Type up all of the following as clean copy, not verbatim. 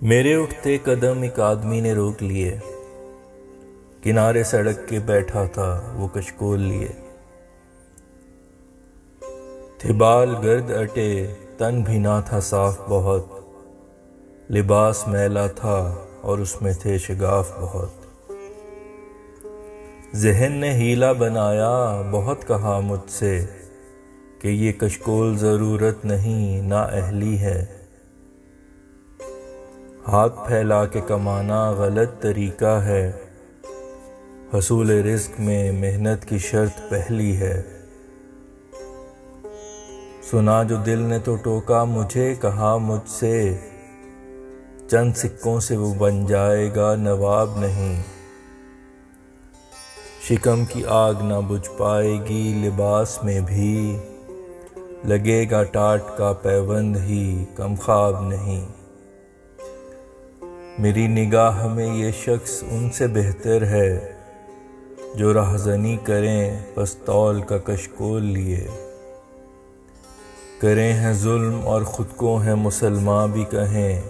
میرے اٹھتے قدم ایک آدمی نے روک لیے، کنارے سڑک کے بیٹھا تھا وہ کشکول لیے، تھے بال گرد اٹے تن بھی نہ تھا صاف بہت، لباس میلا تھا اور اس میں تھے شگاف بہت، ذہن نے ہیلا بنایا بہت کہا مجھ سے کہ یہ کشکول ضرورت نہیں نااہلی ہے، ہاتھ پھیلا کے کمانا غلط طریقہ ہے، حصول رزق میں محنت کی شرط پہلی ہے، سنا جو دل نے تو ٹوکا مجھے کہا مجھ سے چند سکوں سے وہ بن جائے گا نواب نہیں، شکم کی آگ نہ بجھ پائے گی لباس میں بھی، لگے گا ٹاٹ کا پیوند ہی کم خواب نہیں، میری نگاہ میں یہ شخص ان سے بہتر ہے جو رہزنی کریں پس طول کا کشکول لیے، کریں ہیں ظلم اور خود کو ہیں مسلمان بھی کہیں،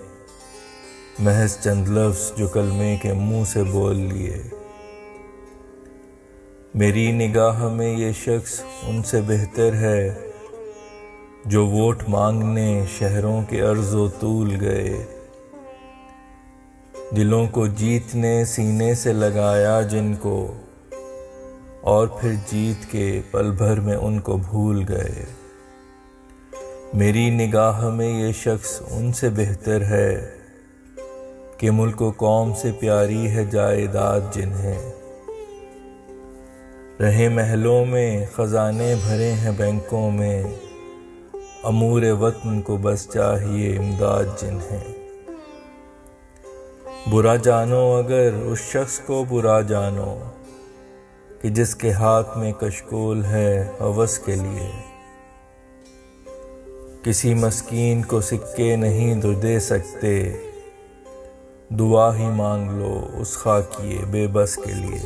محض چند لفظ جو کلمے کے منہ سے بول لیے، میری نگاہ میں یہ شخص ان سے بہتر ہے جو ووٹ مانگنے شہروں کے عرض و طول گئے، دلوں کو جیتنے سینے سے لگایا جن کو، اور پھر جیت کے پل بھر میں ان کو بھول گئے، میری نگاہ میں یہ شخص ان سے بہتر ہے کہ ملک و قوم سے پیاری ہے جائیداد جنہیں، رہے محلوں میں خزانے بھرے ہیں بینکوں میں، امور وطن کو بس چاہیے امداد جنہیں، برا جانو اگر اس شخص کو برا جانو کہ جس کے ہاتھ میں کشکول ہے ہوس کے لیے، کسی مسکین کو سکے نہیں تو دے سکتے، دعا ہی مانگ لو اس خاکیے بے بس کے لیے۔